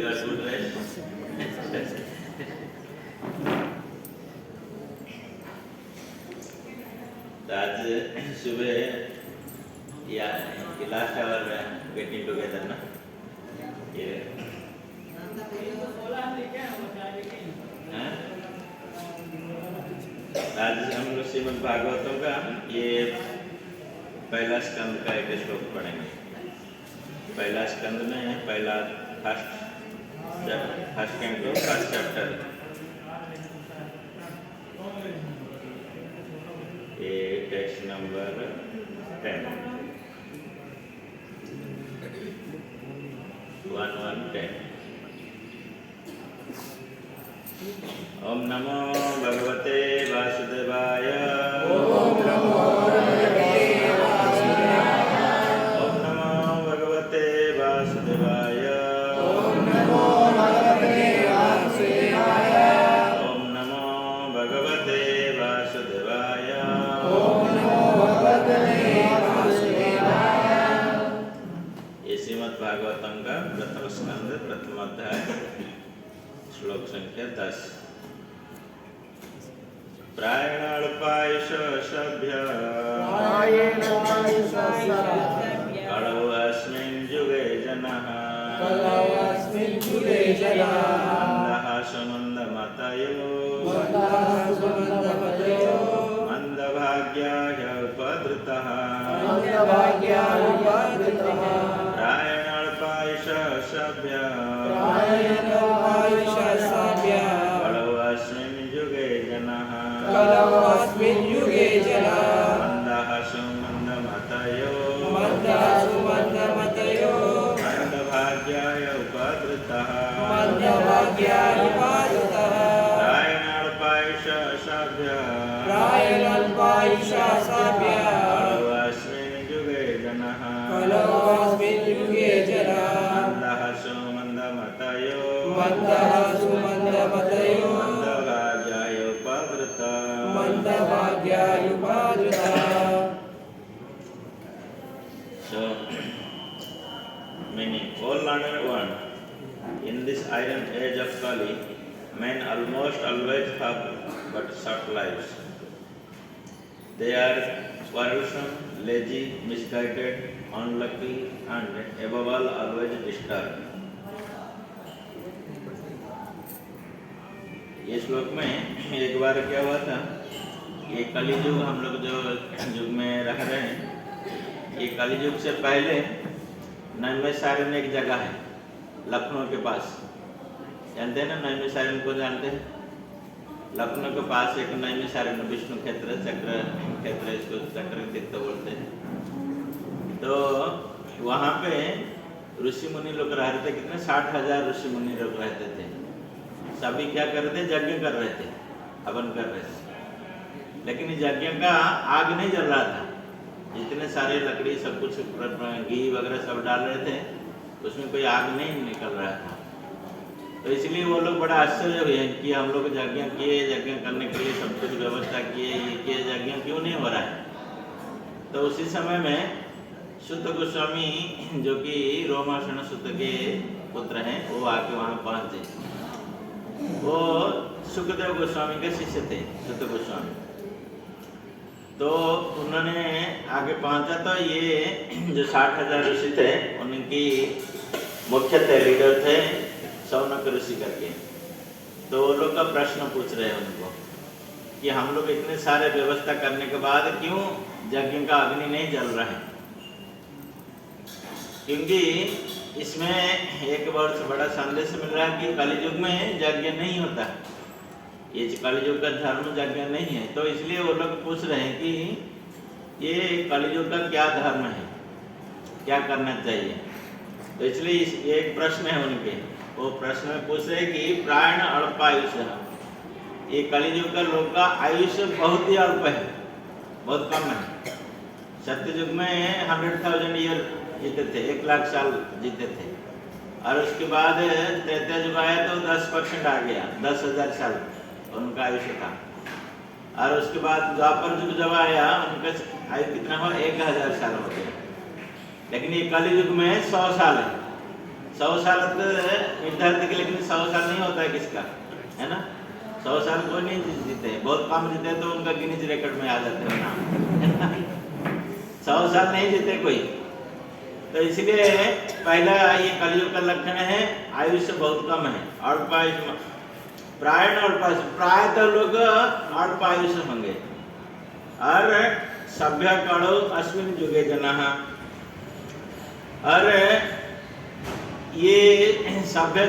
got good rest? तो आज सुबह या लास्ट आवर गेटिंग टुगेदर ना ये आज हम लोग श्रीमद् भागवतम का ये पहला स्कंद का एक श्लोक पढ़ेंगे। पहला स्कंद में पहला फर्स्ट कैंटो फर्स्ट चैप्टर ये टेक्स्ट नंबर 10 1110। ओम नमो भगवते वासुदेवाय। ओम नमो भगवते वासुदेवाय। ओम नमो भगवते वासुदेवाय। ओम नमो भगवते वासुदेवाय। ओम नमो भगवते वासुदेवाय। ये श्रीमद् भागवतम का प्रथम स्कंद प्रथम अध्याय श्लोक संख्या 10। प्रायणाल्पायुष सभ्य कलौ अस्मिन् युगे जनः मन्दः सुमन्दमतयो मन्दभाग्याय उपद्रुतः प्रायणाल्पायुष सभ्य कलौ अस्मिन् युगे जनः मन्दः सुमन्दमतयो मन्दभाग्याय उपद्रुतः प्रायणाल्पायुष सभ्य कलौ अस्मिन् युगे जनः मन्दः सुमन्दमतयो मन्दभाग्याय उपद्रुतः। So, meaning, all learned one, in this iron age of Kali, men almost always have but short lives. They are quarrelsome, lazy, misguided, unlucky, and above all, always disturbed. ये श्लोक में एक बार क्या हुआ था, ये कली युग हम लोग जो युग में रह रहे हैं, ये कली युग से पहले नैमिषारण्य एक जगह है लखनऊ के पास, जानते हैं ना नैमिषारण्य को जानते हैं? लखनऊ के पास एक नैमिषारण्य विष्णु क्षेत्र चक्र इसको चक्र तीर्थ बोलते हैं। तो वहाँ पे ऋषि मुनि लोग रहते थे, कितने 60,000 ऋषि मुनि लोग रहते थे। सभी क्या कर रहे थे? यज्ञ कर रहे थे, हवन कर रहे थे, लेकिन यज्ञ का आग नहीं जल रहा था। जितने सारे लकड़ी सब कुछ घी वगैरह सब डाल रहे थे, उसमें कोई आग नहीं निकल रहा था। तो इसलिए वो लोग बड़ा आश्चर्य हुए कि हम लोग यज्ञ किए, यज्ञ करने के लिए सब कुछ व्यवस्था किए, ये किए, यज्ञ क्यों नहीं हो रहा है? तो उसी समय में सुत गोस्वामी जो कि रोमाशण सुत के पुत्र हैं, वो आके वहाँ पहुँचे। वो सुखदेव गोस्वामी के शिष्य थे, सुत गोस्वामी। तो उन्होंने आगे पहुंचा तो ये जो 60,000 ऋषि थे, उनकी मुख्य थे, लीडर थे शौनक ऋषि करके। तो वो लोग का प्रश्न पूछ रहे हैं उनको कि हम लोग इतने सारे व्यवस्था करने के बाद क्यों यज्ञ का अग्नि नहीं जल रहा है? क्योंकि इसमें एक बहुत बड़ा संदेश मिल रहा है कि कलियुग में यज्ञ नहीं होता, ये कलियुग का धर्म यज्ञ नहीं है। तो इसलिए वो लोग पूछ रहे हैं कि ये कलियुग का क्या धर्म है, क्या करना चाहिए। तो इसलिए ये एक प्रश्न है उनके, वो प्रश्न में पूछ रहे कि प्राण अल्पायुष, ये कलियुग का लोग का आयुष्य बहुत ही अल्प है, बहुत कम है। सत्ययुग में 100,000 ईयर जीते थे, 1,00,000 साल जीते थे, और उसके बाद त्रेता युग आया तो 10% आ गया, 10,000 साल उनका आयुष्य था। और उसके बाद द्वापर युग जब आया, उनका आयु कितना हुआ? 1,000 साल हो गया। लेकिन ये कलि युग में 100 साल है, 100 साल निर्धारित के, लेकिन 100 साल नहीं होता है किसका, है ना। 100 साल कोई नहीं जीते, बहुत कम जीते तो उनका गिनीज रिकॉर्ड में आ जाते हैं नाम। 100 साल नहीं जीते कोई। तो इसलिए पहला ये कलयुग का लक्षण है, आयुष्य बहुत कम है, अल्पायुष्य, प्राय प्राय तो लोग अल्पायुष्य होंगे। और सभ्य कड़ो अस्मिन युगे जनः, और ये सभ्य,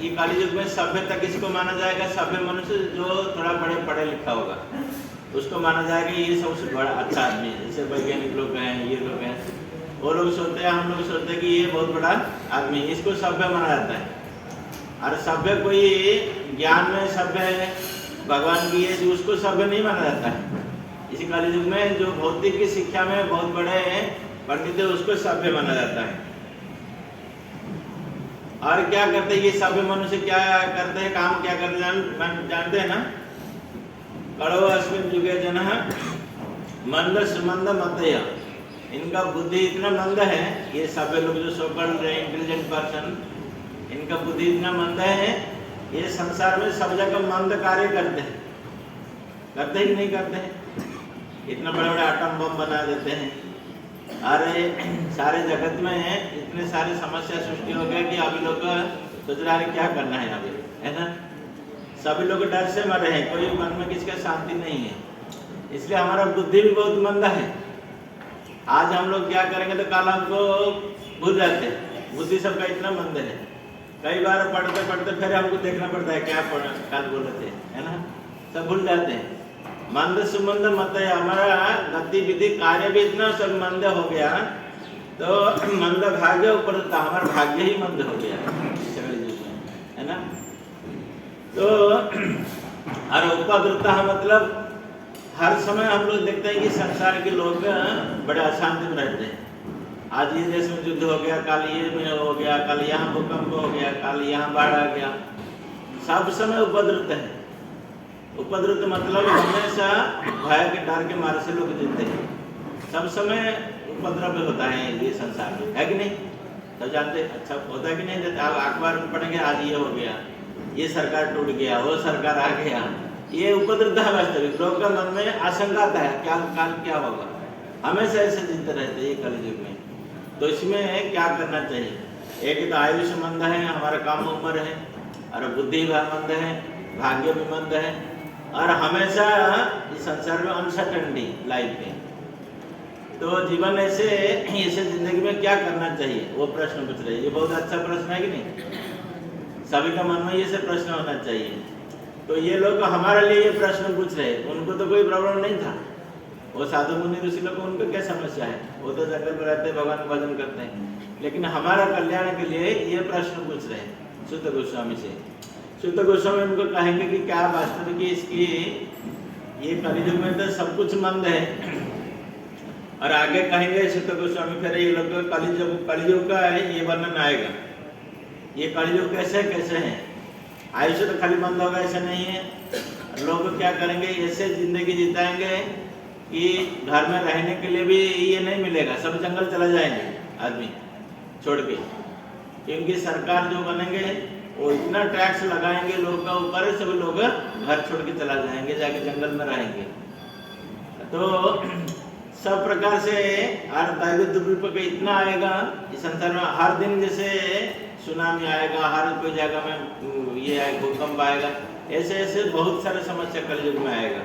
ये कलि युग में सभ्यता किसको माना जाएगा? सभ्य मनुष्य जो थोड़ा बड़े पढ़े लिखा होगा उसको माना जाएगा ये सबसे बड़ा अच्छा आदमी है। जैसे वैज्ञानिक लोग हैं, ये लोग हैं, वो लोग सोचते हैं, हम लोग सोचते हैं कि ये बहुत बड़ा आदमी है, इसको सभ्य माना जाता है। और सभ्य कोई ज्ञान में सभ्य है, भगवान की है, उसको सभ्य नहीं माना जाता है। इसी कलि युग में जो भौतिक की शिक्षा में बहुत बड़े पंडित है उसको सभ्य माना जाता है। और क्या करते हैं ये सभ्य मनुष्य, क्या करते हैं, काम क्या करते हैं जानते हैं ना? कड़ो अस्मिन युगे जनः मंद सुमंद मतय, इनका बुद्धि इतना मंद है, ये सभ्य लोग जो सोकल्ड इंटेलिजेंट पर्सन, इनका बुद्धि इतना मंद है, ये संसार में सब जगह मंद कार्य करते हैं कि नहीं करते हैं? इतना बड़े बड़े आटम बम बना देते हैं। अरे सारे जगत में इतने सारे समस्या सृष्टि हो गया कि अभी लोग सोच रहे हैं क्या करना है अभी, है ना। सभी लोग डर से मर रहे हैं, कोई मन में किसी का शांति नहीं है, इसलिए हमारा बुद्धि भी बहुत मंदा है। आज हम लोग क्या करेंगे तो कल हमको भूल जाते हैं, बुद्धि सबका इतना मंद है। कई बार पढ़ते पढ़ते फिर हमको देखना पड़ता है क्या कल बोल रहे थे, है ना, सब भूल जाते हैं। मंद सुमंद मत है, हमारा गतिविधि कार्य भी इतना सब मंद हो गया, तो मंद भाग्य ऊपर हमारा भाग्य ही मंद हो गया, है ना। तो और उपद्रवता मतलब हर समय हम लोग देखते हैं कि संसार के लोग बड़े अशांति में रहते हैं। आज ये देश में युद्ध हो गया, कल ये में हो गया, कल यहाँ भूकंप हो गया, कल यहाँ बाढ़ आ गया, सब समय उपद्रव है। उपद्रव मतलब हमेशा भय के डर के मारे से लोग जीते हैं, सब समय उपद्रव होता है ये संसार में, है कि नहीं? तो जानते अच्छा होता है कि नहीं? आप अखबार में पढ़ेंगे आज ये हो गया, ये सरकार टूट गया, वो सरकार आ गया, ये उपद्रव है। वास्तविक लोग का मन में आशंका है क्या काल क्या होगा, हमेशा ऐसे जीते रहते हैं ये कलयुग में। तो इसमें क्या करना चाहिए? एक तो आयुष्य मंद है, हमारा काम उम्र है, और बुद्धि भी मंद है, भाग्य भी मंद है, और हमेशा इस संसार में अनसर्टेनिटी लाइफ में। तो जीवन ऐसे जिंदगी में क्या करना चाहिए वो प्रश्न पूछ रहे हैं। ये बहुत अच्छा प्रश्न है कि नहीं? सभी का मन में ये से प्रश्न होना चाहिए। तो ये लोग हमारे लिए ये प्रश्न पूछ रहे हैं, उनको तो कोई प्रॉब्लम नहीं था, वो साधु मुनि ऋषि लोग, उनको क्या समस्या है, वो तो जंगल में रहते हैं, भगवान का भजन करते हैं। लेकिन हमारा कल्याण के लिए ये प्रश्न पूछ रहे हैं सुत गोस्वामी से। सुत गोस्वामी उनको कहेंगे कि क्या वास्तविक इसकी ये कलयुग में तो सब कुछ मंद है, और आगे कहेंगे सुत गोस्वामी फिर ये लोग कलयुग का ये वर्णन आएगा, ये कलयुग कैसे कैसे है। आयुष्य तो खाली मंद होगा ऐसा नहीं है, लोग क्या करेंगे, ऐसे जिंदगी जिताएंगे कि घर में रहने के लिए भी ये नहीं मिलेगा, सब जंगल चला जाएंगे आदमी छोड़ के, क्योंकि सरकार जो बनेंगे वो इतना टैक्स लगाएंगे लोग का ऊपर, सब लोग घर छोड़ के चला जाएंगे, जाके जंगल में रहेंगे। तो सब प्रकार से हर दैविक दुर्विपाक इतना आएगा इस संसार में, हर दिन जैसे सुनामी आएगा, हर कोई जगह में ये आए भूकंप आएगा, ऐसे ऐसे बहुत सारे समस्या कलयुग में आएगा।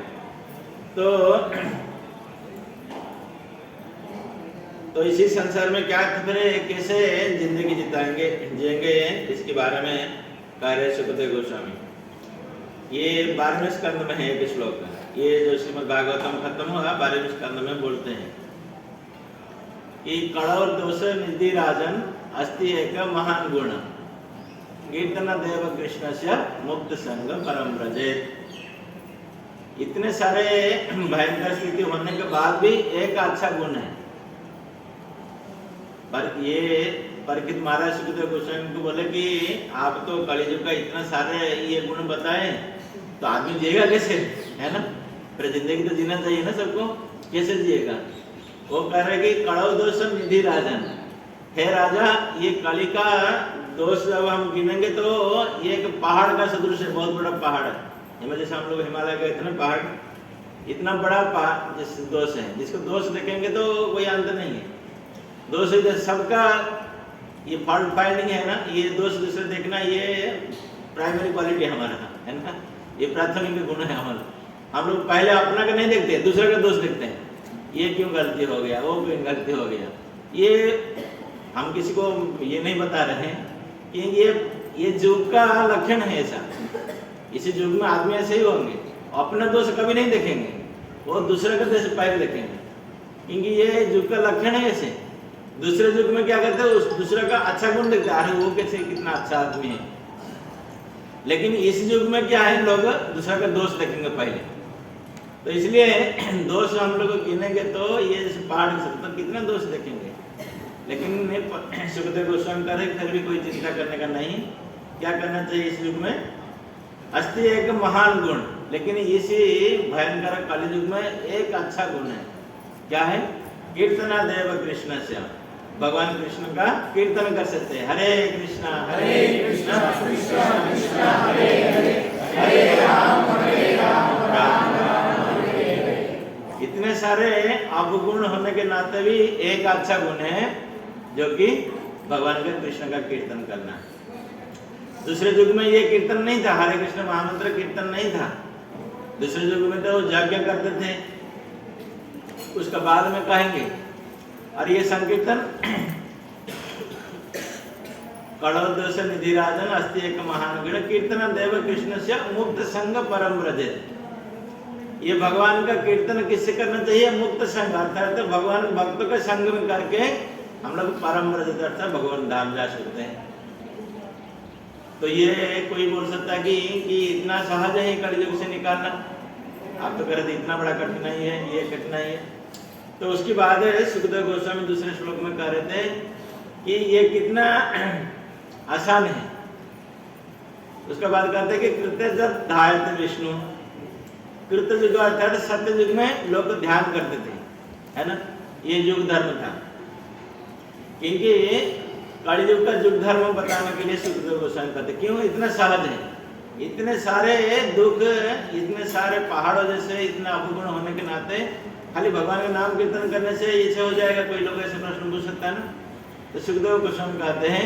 तो इसी संसार में क्या खबरें, कैसे जिंदगी जिएंगे इसके बारे में कह रहे सुखदेव गोस्वामी। ये 12वें स्कंद में है एक श्लोक, ये जो श्रीमद् भागवतम खत्म हुआ 12वें स्कंद में बोलते हैं कि कड़ौर दोष निधि राजन अस्ति एक महान गुण कीर्तन देव कृष्ण से मुक्त संग परम ब्रजेत। इतने सारे भयंकर स्थिति होने के बाद भी एक अच्छा गुण है। पर ये परीक्षित महाराज सुखदेव गोस्वामी को बोले कि आप तो कलियुग का इतना सारे ये गुण बताए, तो आदमी जिएगा कैसे, है ना? फिर जिंदगी तो जीना चाहिए ना सबको, कैसे जिएगा? वो कह रहे कि कड़ौ दोष निधि राजन, हे राजा, ये कलि का दोष जब हम गिनेंगे तो ये एक पहाड़ का सदृश है, बहुत बड़ा पहाड़ है। हिमालय जैसे हम लोग हिमालय गए थे ना, पहाड़ इतना बड़ा पहाड़ जिस दोष है, जिसको दोष देखेंगे तो कोई अंत नहीं है। दोष इधर सबका ये फॉल्ट फाइंडिंग है ना, ये दोष दूसरे देखना, ये प्राइमरी क्वालिटी हमारा है ना, ये प्राथमिक गुण है हमारा। हम लोग पहले अपना का नहीं देखते, दूसरे का दोष देखते हैं, ये क्यों गलती हो गया, वो क्यों गलती हो गया। ये हम किसी को ये नहीं बता रहे हैं कि ये युग का लक्षण है ऐसा। इसी युग में आदमी ऐसे ही होंगे, अपना दोष कभी नहीं देखेंगे, वो दूसरे का दोष पहले देखेंगे, क्योंकि ये युग का लक्षण है ऐसे। दूसरे युग में क्या करते हैं, उस दूसरे का अच्छा गुण देखते हैं, अरे वो कैसे कितना अच्छा आदमी है। लेकिन इस युग में क्या है, लोग दूसरे का दोष देखेंगे पहले। तो इसलिए दोष हम लोग गिनेंगे तो ये पहाड़ तो कितना दोष देखेंगे। लेकिन सुखदेव गोस्वामी कह रहे फिर भी कोई चिंता करने का नहीं। क्या करना चाहिए इस युग में, अस्ति एक महान गुण, लेकिन इसी भयंकर कलि युग में एक अच्छा गुण है। क्या है, कीर्तना देव कृष्ण से, भगवान कृष्ण का कीर्तन कर सकते हैं। हरे कृष्णा हरे कृष्णा कृष्णा कृष्णा हरे हरे, हरे राम राम राम हरे हरे। इतने सारे अवगुण होने के नाते भी एक अच्छा गुण है, जो कि भगवान के कृष्ण का कीर्तन करना। दूसरे युग में ये कीर्तन नहीं था, हरे कृष्ण महामंत्र कीर्तन नहीं था। दूसरे युग में तो यज्ञ करते थे, उसका बाद में कहेंगे। और ये संकीर्तन कड़ोदोष निधि राजन अस्ति एक महान गुण कीर्तन देव कृष्ण से मुक्त संग परम व्रजेत। ये भगवान का कीर्तन किससे करना चाहिए, मुक्त संग, अर्थात भगवान भक्तों के संग में करके हम लोग परम व्रजेत अर्थात भगवान धाम जा सकते हैं। तो ये कोई बोल सकता है कि इतना सहज है कलयुग से निकालना, आप तो कह रहे थे इतना बड़ा कठिनाई है, ये कठिनाई है। तो उसके बाद सुखदेव गोस्वामी दूसरे श्लोक में कह रहे थे कि ये कितना आसान है। उसके बाद कहते हैं कि कृत्य जब धायते विष्णु, कृत्य युग अर्थात सत्य युग में लोग ध्यान करते थे, है ना, ये युग धर्म था। क्योंकि कलि युग का युग धर्म बताने के लिए सुखदेव गोस्वामी कहते क्यों इतना सहज है, इतने सारे दुख, इतने सारे पहाड़ों जैसे इतना अवगुण होने के नाते खाली भगवान का नाम कीर्तन करने से इसे हो जाएगा, कोई लोग ऐसे प्रश्न पूछ सकता है ना। तो सुखदेव गोस्वामी कहते हैं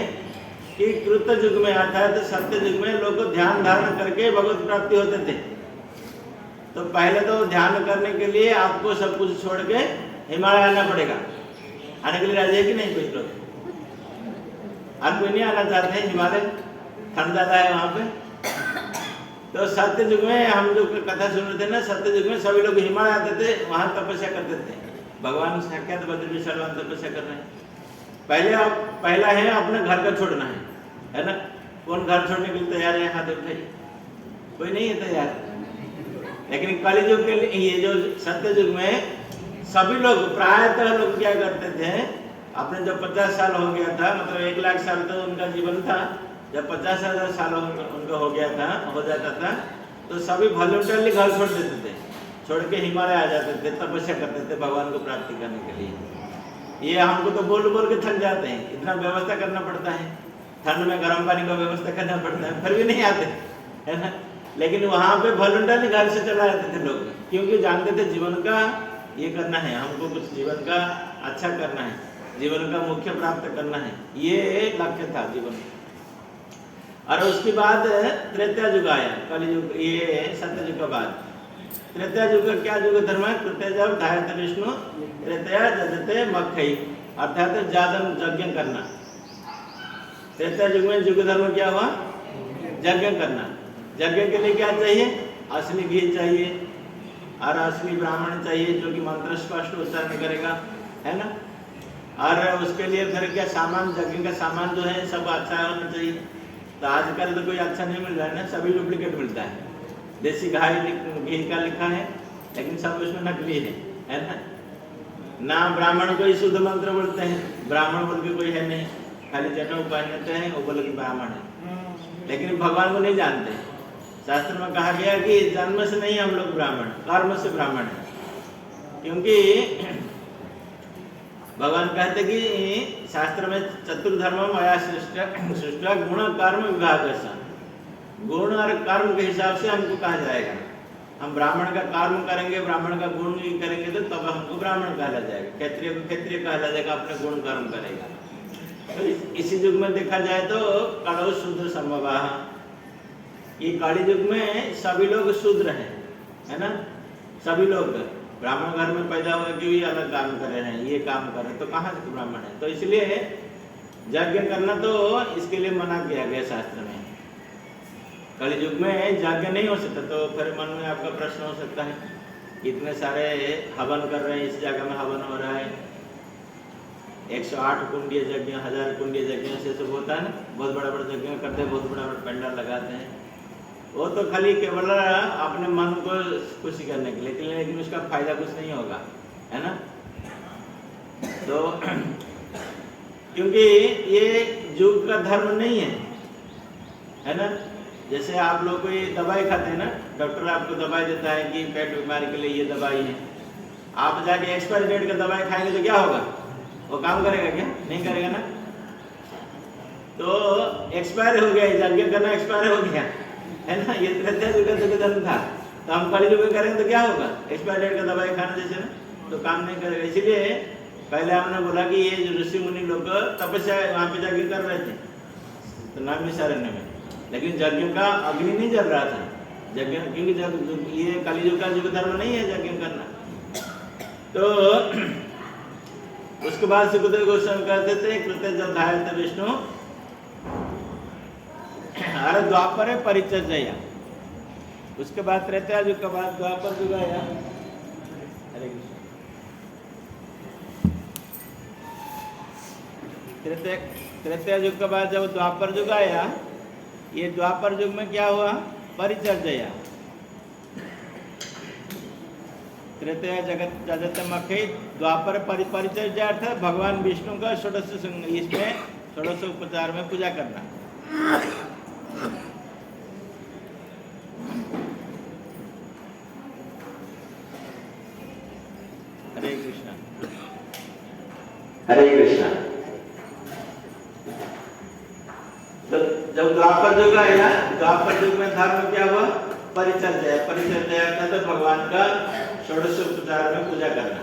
कि कृत युग में अर्थात सत्य युग में लोग ध्यान धारण करके भगवत प्राप्ति होते थे। तो पहले तो ध्यान करने के लिए आपको सब कुछ छोड़ के हिमालय आना पड़ेगा। आने के लिए राजी है कि नहीं कुछ लोग? और कोई नहीं आना चाहते हैं हिमालय, ठंड ज्यादा है वहां पे। तो सत्य युग में हम जो कथा सुन रहे थे ना, सत्य युग में सभी लोग हिमालय आते थे, वहां तपस्या करते थे। भगवान साक्षात बद्र विशाल तपस्या कर रहे हैं। पहला है अपने घर का छोड़ना है ना। कौन घर छोड़ने के लिए तैयार है, हाथ उठाइए। कोई नहीं है तैयार। लेकिन कलि युग के लिए, ये जो सत्य युग में सभी लोग प्रायतः लोग क्या करते थे, अपने जब 50 साल हो गया था, मतलब 1 लाख साल तो उनका जीवन था, जब 50,000 साल उनका हो जाता था तो सभी वॉलंटियरली घर छोड़ देते थे, छोड़ के हिमालय आ जाते थे, तपस्या करते थे भगवान को प्राप्ति करने के लिए। ये हमको तो बोल बोल के थक जाते हैं, इतना व्यवस्था करना पड़ता है, ठंड में गर्म पानी का व्यवस्था करना पड़ता है, फिर भी नहीं आते, है ना। लेकिन वहाँ पे वॉलंटियरली घर से चला जाते थे लोग, क्योंकि जानते थे जीवन का ये करना है, हमको कुछ जीवन का अच्छा करना है, जीवन का मुख्य प्राप्त करना है, ये लक्ष्य था जीवन। और उसके बाद त्रेता युग आया, कलि युग, ये सत्य युग के बाद त्रेता युग का क्या युग धर्म है, त्रेता जब धायते विष्णु, त्रेता जजते मक्खई, अर्थात जादन यज्ञ करना। त्रेता युग में युग धर्म क्या हुआ, यज्ञ करना। यज्ञ के लिए क्या चाहिए, असली घी चाहिए और असली ब्राह्मण चाहिए जो कि मंत्र स्पष्ट उच्चारण करेगा, है ना। और उसके लिए फिर क्या सामान, यज्ञ का सामान जो है सब अच्छा होना चाहिए। तो आजकल तो कोई अच्छा नहीं मिल रहा है ना, सभी डुप्लीकेट मिलता है। देसी घी का लिखा है लेकिन सब उसमें नकली है ना। ना ब्राह्मण को ही शुद्ध मंत्र बोलते हैं, ब्राह्मण बोल के कोई है नहीं, खाली जनेऊ पहनते हैं, वो बोले कि ब्राह्मण है, लेकिन भगवान को नहीं जानते। शास्त्र में कहा गया कि जन्म से नहीं हम लोग ब्राह्मण, कर्म से ब्राह्मण है। क्योंकि भगवान कहते कि शास्त्र में चतुर्धर्म मया सृष्ट गुण कर्म विभाग ऐसा, गुण और कर्म के हिसाब से हमको कहा जाएगा। हम ब्राह्मण का कर्म करेंगे, ब्राह्मण का गुण भी करेंगे तो तब हमको ब्राह्मण कहला जाएगा, क्षत्रिय को क्षत्रिय कहला जाएगा, अपने गुण कर्म करेगा। तो इसी युग में देखा जाए तो कड़ो शूद्र समवाह, ये कली युग में सभी लोग शूद्र हैं, है ना। सभी लोग ब्राह्मण घर में पैदा हुए कि भी अलग काम कर रहे हैं, ये काम कर रहे हैं, तो कहाँ से ब्राह्मण है। तो इसलिए यज्ञ करना तो इसके लिए मना किया गया शास्त्र में। कली युग में यज्ञ नहीं हो सकता। तो फिर मन में आपका प्रश्न हो सकता है, इतने सारे हवन कर रहे हैं, इस जगह में हवन हो रहा है, 108 कुंडीय यज्ञ, 1000 कुंडीय यज्ञ से सब होता है ना, बहुत बड़ा बड़ा यज्ञ करते हैं, बहुत बड़ा बड़ा पंडाल लगाते हैं। वो तो खाली केवल अपने मन को खुशी करने के लिए, लेकिन उसका फायदा कुछ नहीं होगा, है ना। तो क्योंकि ये युग का धर्म नहीं है ना। जैसे आप लोग कोई दवाई खाते हैं ना, डॉक्टर आपको दवाई देता है कि पेट बीमारी के लिए ये दवाई है, आप जाके एक्सपायरी डेट का दवाई खाएंगे तो क्या होगा, वो काम करेगा क्या, नहीं करेगा ना। तो एक्सपायर हो गया, यज्ञ करना एक्सपायर हो गया, है ना। ये धर्म था, तो हम कली युग करेंगे तो क्या होगा, एक्सपायर डेट का दवाई खाना जैसे ना, तो काम नहीं करेगा। इसीलिए पहले हमने बोला कि ये जो ऋषि मुनि लोग तपस्या वहाँ पे जाके कर रहे थे, तो नैमिषारण्य में, लेकिन यज्ञ का अग्नि नहीं जल रहा था, यज्ञ, क्योंकि ये कली युग का युग धर्म नहीं है यज्ञ करना। तो उसके बाद सुखदेव गोस्वामी कहते थे, कृत्य जब धायल थे विष्णु, अरे द्वापर है परिचर्या, उसके बाद त्रेता युग के बाद द्वापर युग आया। हरे कृष्ण। त्रेता युग के बाद जब द्वापर युग आया, ये द्वापर युग में क्या हुआ, परिचर्या। त्रेता जगत जगत मखे, द्वापर परिचर्या अर्थात भगवान विष्णु का षोडश, इसमें षोडश उपचार में पूजा करना। हरे कृष्णा, हरे कृष्णा। तो जब द्वापर युग आया, द्वापर युग में धर्म क्या हुआ, परिचर्या। परिचर्या का तो भगवान का षोडश उपचार में पूजा करना।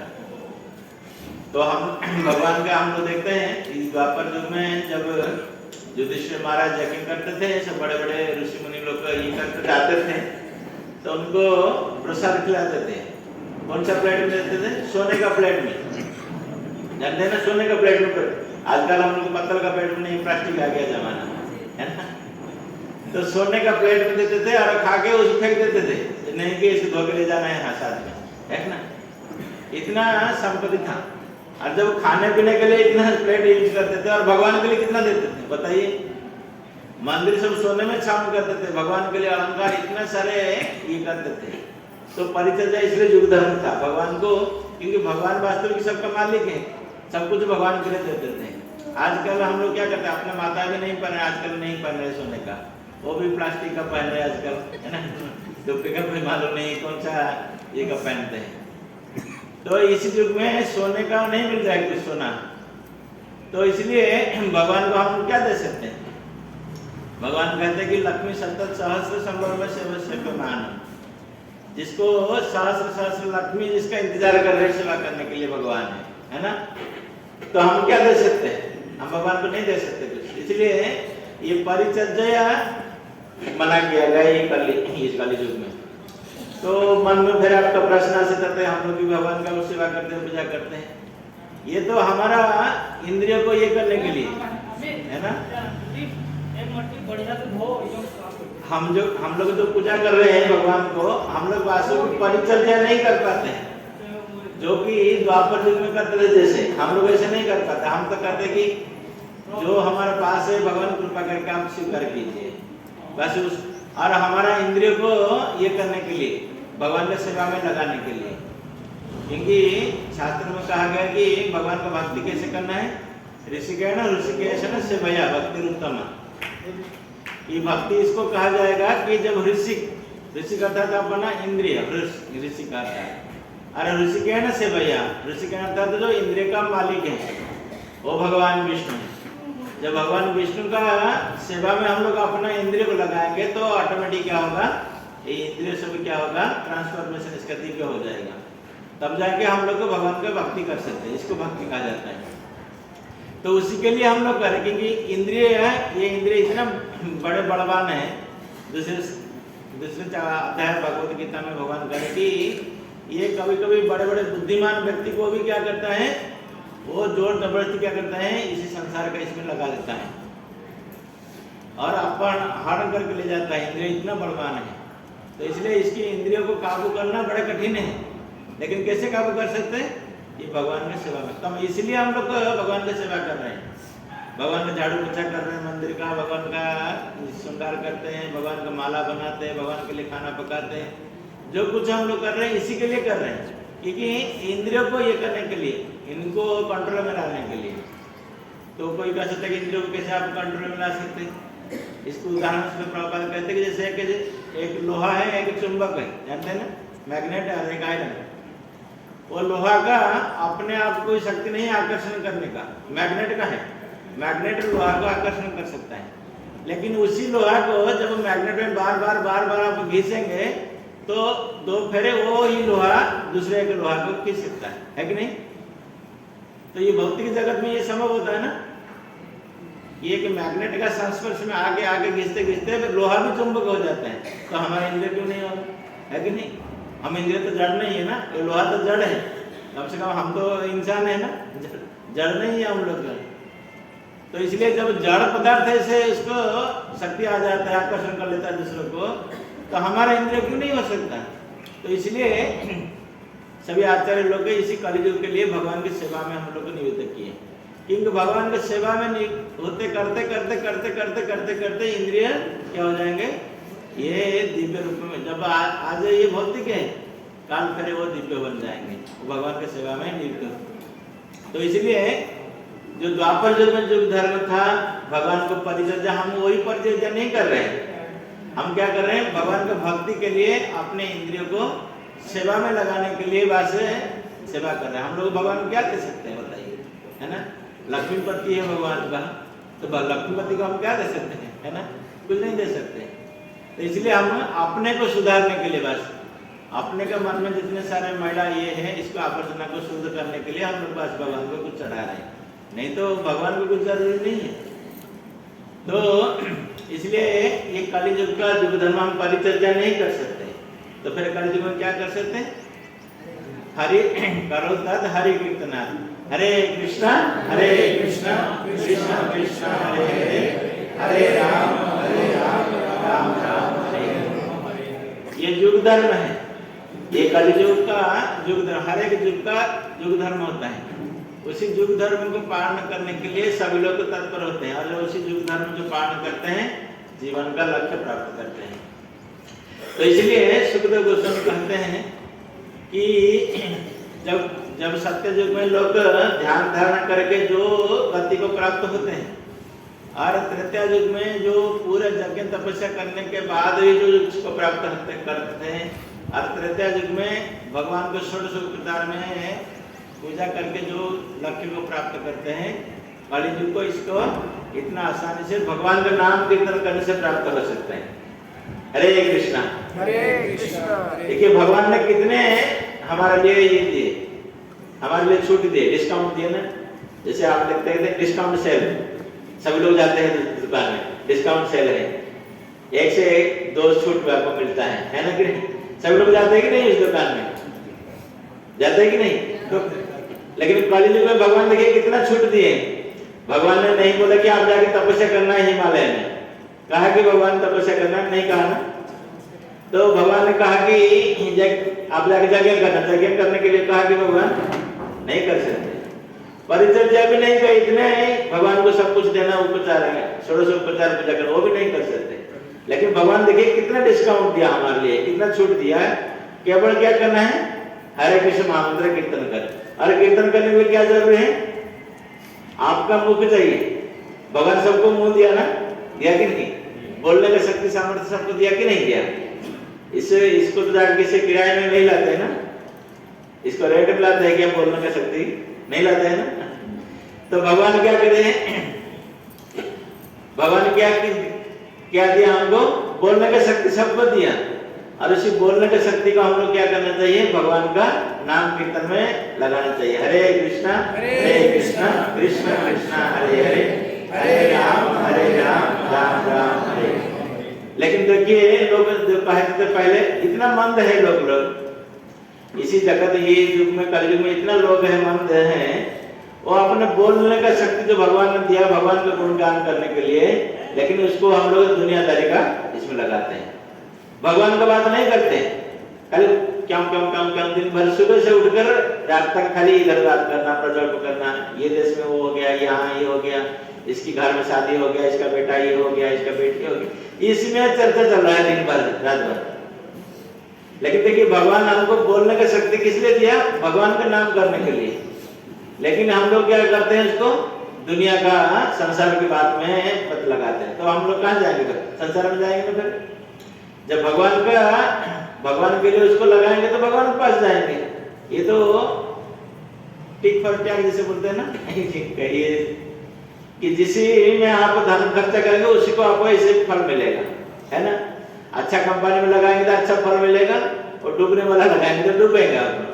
तो हम भगवान का हम लोग देखते हैं इस द्वापर युग में जब युधिष्ठिर महाराज यज्ञ करते थे, सब बड़े बड़े ऋषि मुनि लोग ये करते आते थे, तो उनको प्रसाद खिलाते थे। कौन सा प्लेट में देते थे, सोने का प्लेट में, जानते हैं ना, सोने का प्लेट में। आजकल हम लोग पत्तल का प्लेट में नहीं, प्लास्टिक आ गया जमाना, है ना। तो सोने का प्लेट में देते थे और खा के उसको फेंक देते थे, नहीं कि इसको धो के ले जाना है साथ में, है ना। इतना संपत्ति था। और जब खाने पीने के लिए इतना प्लेट यूज करते थे, और भगवान के लिए कितना देते थे बताइए। मंदिर सब सोने में छावन करते थे, भगवान के लिए अलंकार इतने सारे ये करते थे। तो परिचर्या इसलिए युग धर्म था भगवान को, क्योंकि भगवान वास्तविक सबका मालिक है, सब कुछ भगवान के लिए देते थे। आजकल हम लोग क्या करते हैं, अपने माता भी नहीं पहन रहे, आजकल नहीं पहन रहे सोने का, वो भी प्लास्टिक का पहन रहे आजकल, है ना। दुपट्टे का कोई मालूम नहीं कौन सा ये का पहनते हैं। तो इस युग में सोने का नहीं मिल रहा है कुछ सोना, तो इसलिए भगवान को हम क्या दे सकते हैं। भगवान कहते हैं कि लक्ष्मी सतत सहस्र संभव सेवा मान, जिसको सहस्र सहस्र लक्ष्मी जिसका इंतजार कर रहे सेवा करने के लिए भगवान है ना। तो हम क्या दे सकते हैं, हम भगवान को नहीं दे सकते कुछ। इसलिए ये परिचर्या मना किया गया ये कली युग में। तो मन में फिर आपका प्रश्न आ सकता है, हम लोग भी भगवान का सेवा करते हैं, पूजा करते हैं, ये तो हमारा इंद्रियों को ये करने के लिए है ना। हम लोग जो पूजा कर रहे हैं भगवान को, हम लोग वास्तव में परिचर्या नहीं कर पाते हैं, जो कि द्वापर युग में करते थे। जैसे हम लोग ऐसे नहीं कर पाते, हम तो कहते कि जो हमारे पास है भगवान कृपा करके आप स्वीकार कीजिए बस उस, और हमारा इंद्रियों को ये करने के लिए, भगवान की सेवा में लगाने के लिए। क्योंकि शास्त्र में कहा गया कि भगवान का भक्ति कैसे करना है, ऋषिकेश न सेवया भक्ति उत्तम। ये भक्ति इसको कहा जाएगा कि जब ऋषि करता था अपना इंद्रिय, ऋषि करता है अरे ऋषिकेन सेवया, ऋषिकेन अर्थात जो इंद्रिय का मालिक है वो भगवान विष्णु है। जब भगवान विष्णु का सेवा में हम लोग अपना इंद्रिय को लगाएंगे तो ऑटोमेटिक क्या होगा, ये इंद्रिय से भी क्या होगा, ट्रांसफॉर्मेशन इसका दिव्य हो जाएगा। तब जाके हम लोग को भगवान का भक्ति कर सकते हैं, इसको भक्ति कहा जाता है। तो उसी के लिए हम लोग करें, क्योंकि इंद्रिय है, ये इंद्रिय इतना बड़े बलवान है। दूसरे अध्याय भगवत गीता में भगवान कहे कि ये कभी कभी बड़े बड़े बुद्धिमान व्यक्ति को भी क्या करता है, वो जोर जबरदस्ती क्या करता है, इसी संसार का इसमें लगा देता है और अपन हरण करके ले जाता है। इंद्रिय इतना बलवान है, तो इसलिए इसकी इंद्रियों को काबू करना बड़ा कठिन है। लेकिन कैसे काबू कर सकते हैं, ये भगवान की सेवा में। तो इसलिए हम लोग भगवान की सेवा कर रहे हैं, भगवान का झाड़ू पोछा कर रहे हैं, मंदिर का भगवान का श्रृंगार करते हैं, भगवान का माला बनाते हैं, भगवान के लिए खाना पकाते हैं। जो कुछ हम लोग कर रहे हैं इसी के लिए कर रहे हैं, क्योंकि इंद्रियों को ये करने के लिए, इनको कंट्रोल में लाने के लिए। तो कोई कह सकता है कि इंद्रियों को कैसे आप कंट्रोल में ला सकते हैं। इसको उदाहरण से प्रभुपाद कहते हैं कि जैसे एक लोहा है, एक चुंबक है, जानते हैं ना, मैग्नेट है और एक आयरन। वो लोहा का अपने आप कोई शक्ति नहीं आकर्षण करने का, मैग्नेट का है। मैग्नेट लोहा को आकर्षण कर सकता है, लेकिन उसी लोहा को जब मैग्नेट में बार बार आप घिसेंगे तो दो फेरे वो ही लोहा दूसरे के लोहा को खींच सकता है कि नहीं। तो ये भौतिक जगत में ये संभव होता है ना, ये कि मैग्नेट का संस्पर्श में आगे घिसते घिसते लोहा भी चुंबक हो जाता है। तो हमारा इंद्रिय क्यों नहीं होगा, है कि नहीं। हम इंद्रिय तो जड़ नहीं है ना, ये लोहा तो जड़ है, कम से कम हम तो इंसान है ना, जड़ नहीं है हम लोग। तो इसलिए जब जड़ पदार्थ से इसको शक्ति आ जाता है, आकर्षण कर लेता है दूसरों को, तो हमारा इंद्रिय क्यों नहीं हो सकता। तो इसलिए सभी आचार्य लोग इसी कलियुग के लिए भगवान की सेवा में हम लोग को नियुक्त किए, क्योंकि भगवान की सेवा में होते करते इंद्रिय क्या हो जाएंगे, ये दिव्य रूप में। जब आज ये भौतिक है, काल फिर वो दिव्य बन जाएंगे, वो भगवान की सेवा में नियुक्त। तो इसलिए जो द्वापर युग में जो धर्म था, भगवान को परिचर्या, हम वही परिचर्या नहीं कर रहे हैं। हम क्या कर रहे हैं, भगवान की भक्ति के लिए अपने इंद्रियों को सेवा में लगाने के लिए बस सेवा कर रहे हैं। हम लोग भगवान को क्या दे सकते हैं बताइए, है ना। लक्ष्मीपति है भगवान का, तो लक्ष्मीपति को हम क्या दे सकते हैं, है ना, कुछ नहीं दे सकते। तो इसलिए हम अपने को सुधारने के लिए, बस अपने के मन में जितने सारे मैला ये है, इसको आवर्जना को शुद्ध करने के लिए हम लोग बस भगवान को कुछ चढ़ा रहे हैं, नहीं तो भगवान को कुछ जरूरी नहीं है। तो इसलिए ये कलियुग का युग धर्म हम परिचर्या नहीं कर सकते। तो फिर कलियुग में क्या कर सकते हैं, हरि करो तद हरि कीर्तनाथ, हरे कृष्णा कृष्णा कृष्णा हरे हरे, हरे राम राम राम हरे हरे। ये युग धर्म है, ये कलियुग का युग धर्म। हर एक युग का युग धर्म होता है, उसी युग धर्म को पालन करने के लिए सभी लोग तत्पर होते हैं, और उसी युग धर्म जो पालन करते हैं जीवन का लक्ष्य प्राप्त करते हैं। तो इसलिए सुखदेव गोस्वामी कहते हैं कि जब सत्य युग में लोग ध्यान धारणा करके जो गति को प्राप्त होते हैं, और त्रेता युग में जो पूरे यज्ञ तपस्या करने के बाद ही जो उसको प्राप्त करते हैं, और त्रेता युग में भगवान को षोडश उपचार में पूजा करके जो लक्ष्य को प्राप्त करते हैं, कलियुग को इसको इतना आसानी से भगवान का नाम कीर्तन करने से प्राप्त हो सकते हैं। हरे कृष्णा देखिए भगवान ने कितने हमारे लिए ये दिए, हमारे लिए छूट दिए, डिस्काउंट दिए ना। जैसे आप देखते हैं डिस्काउंट सेल, सभी लोग जाते हैं दुकान में, डिस्काउंट सेल है, 1 से 1 2 छूट आपको मिलता है ना कि नहीं। सभी लोग जाते हैं कि नहीं, इस दुकान में जाते हैं कि नहीं। तो लेकिन कलियुग में भगवान देखिए कितना छूट दिए। भगवान ने नहीं बोला कि आप जाके तपस्या करना है हिमालय में, कहा कि भगवान तपस्या करना नहीं कहा ना। तो भगवान ने कहा कि आप जाके यज्ञ करना, यज्ञ करने के लिए कहा कि भगवान नहीं कर सकते। परिचर्या भी नहीं कर, इतने भगवान को सब कुछ देना उपचार है, षोडश उपचार पूजा करना, वो भी नहीं कर सकते। लेकिन भगवान देखिए कितना डिस्काउंट दिया हमारे लिए, कितना छूट दिया है। केवल क्या करना है, हरे कृष्ण महामंत्र कीर्तन कर। और कीर्तन करने में क्या जरूरी है, आपका मुख चाहिए। भगवान सबको मुंह दिया ना, दिया कि नहीं, बोलने का शक्ति सामर्थ्य सबको दिया कि नहीं दिया। इसको तो जाके किसी किराए में नहीं लाते ना, इसको रेट में लाते हैं क्या बोलने का शक्ति? नहीं लाते हैं ना। तो भगवान क्या करे, भगवान क्या दिया हमको? बोलने का शक्ति सबको दिया। और उसी बोलने की शक्ति को हम लोग क्या करना चाहिए? भगवान का नाम कीर्तन में लगाना चाहिए। हरे कृष्णा कृष्ण कृष्ण हरे हरे, हरे राम राम राम हरे। लेकिन देखिए लोग जो कहते थे पहले, इतना मंद है लोग इसी जगत ये युग में, कलयुग में इतना लोग है मंद हैं, वो अपने बोलने का शक्ति जो भगवान ने दिया भगवान का गुणगान करने के लिए, लेकिन उसको हम लोग दुनियादारी का इसमें लगाते हैं। भगवान का बात नहीं करते, खाली क्या दिन भर सुबह से उठकर रात तक खाली इधर बात करना, प्रज्वल करना, ये देश में वो हो गया, यहाँ ये हो गया, इसकी घर में शादी हो गया, इसका बेटा ये हो गया, इसका बेटी हो गया, इसमें चर्चा चल रहा है दिन भर रात भर। लेकिन देखिए भगवान हमको बोलने का शक्ति किस लिए दिया? भगवान का नाम करने के लिए। लेकिन हम लोग क्या करते हैं? उसको दुनिया का, संसार की बात में पत लगाते हैं। तो हम लोग कहाँ जाएंगे फिर? संसार में जाएंगे। तो फिर जब भगवान के लिए उसको लगाएंगे तो भगवान के पास जाएंगे। ये तो टिक फॉर टैग जैसे बोलते हैं ना, कहिए कि जिसी में आप धन खर्चा करेंगे उसी को आपको ऐसे फल मिलेगा, है ना। अच्छा कंपनी में लगाएंगे तो अच्छा फल मिलेगा, और डूबने वाला लगाएंगे तो डूबेंगे आप।